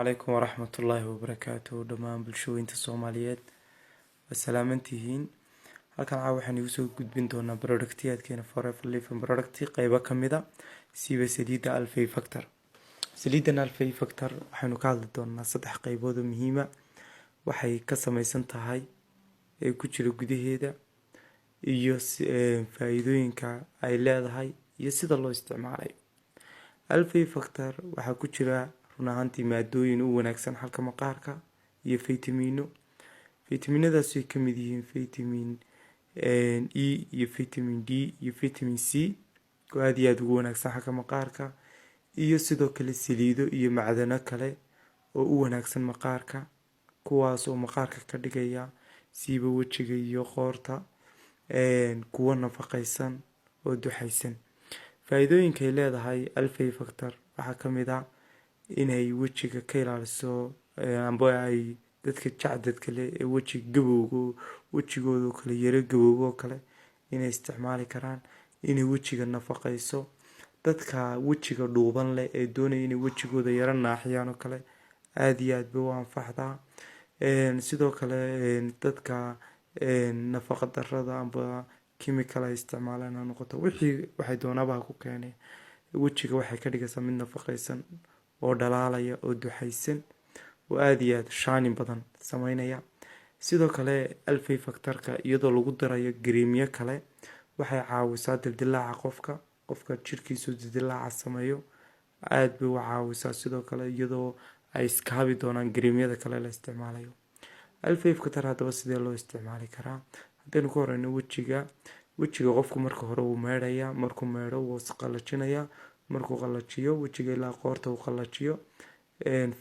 عليكم ورحمة الله وبركاته دمان بالشوينta Soomaaliyeed wasalaamantihiin halkan waxaan igu soo gudbin doonaa productiyadkeena Forever Living product qaybo kamida siiba saliida Alfay Factor saliidan Alfay Factor waxaanu ka hadli doonaa saddex qaybood oo muhiim ah waxay ka samaysan tahay ee ku jira gudaheeda iyo faa'iidooyinka ay leedahay iyo sida loo isticmaalayo Alfay Factor waxa ku jira runaantii maadooyin u wanaagsan halka maqaarka iyo fitamiinadaas ay kamid yihiin vitamin E iyo vitamin D iyo vitamin C oo aad iyo aad ugu wanaagsan halka maqaarka iyo sidoo kale saliido iyo macdano kale oo u wanaagsan maqaarka kuwaas oo maqaarka ka dhigaya siiba wajiga iyo qoorta kuwa nafaqaysan oo duxaysan faa'iidooyinka ay leedahay Alfay Factor waxa kamid ah inay wajiga ka ilaaliso amba ay dadka jacdadka leh ee wajigooda kale yara gabowgo kale inay isticmaali karaan inay wajiga nafaqayso dadka wajiga dhuuban leh ee doonaya inay wajigooda yara naaxiyaan oo kale aad iyo aad bay u anfacdaa sidoo kale dadka nafaqa darrada amba chemical ay isticmaalaan noqoto waxay doonaba ku keenay wajiga waxay ka dhigaysaa mid nafaqaysan oo dhalaalaya oo duxaysan oo aad iyo aad shining badan sameynaya sidoo kale Alfay Factor-ka iyadoo lagu darayo creamyo kale waxay caawisaa dildilaaca qofka jirkiisu dildilaaca sameeyo aad bay u caawisaa sidoo kale iyadoo ay iskaabi doonaan creamyada kale la isticmaalayo Alfay Factor hadaba sidee loo isticmaali karaa hadaynu ku horeyno wajiga qofku marka hore uu meedhaya markuu meedho wuu qalajinaya markuu qalajiyo wajiga ilaa qoorta uu qalajiyo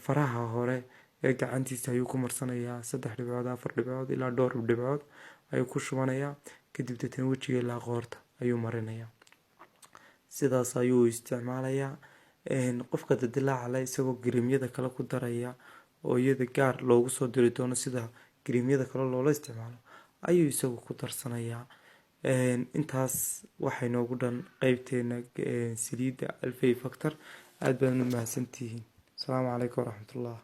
faraha hore ee gacantiisa ayuu ku marsanayaa 3 dhibcood 4 dhibcood ilaa dhowr dhibcood ayuu ku shubanayaa kadib dadna wajiga ilaa qoorta ayuu marinayaa sidaas ayuu isticmaalayaa qofka dildilaaca leh isagoo creamyada kale ku daraya oo iyada gaar loogu soo diri doono sida creamyada kale loola isticmaalo ayuu isagu ku darsanayaa intaas waxay noogu dhan qaybteena saliida Alfay Factor aad baan u mahadsantihiin السلام عليكم ورحمة الله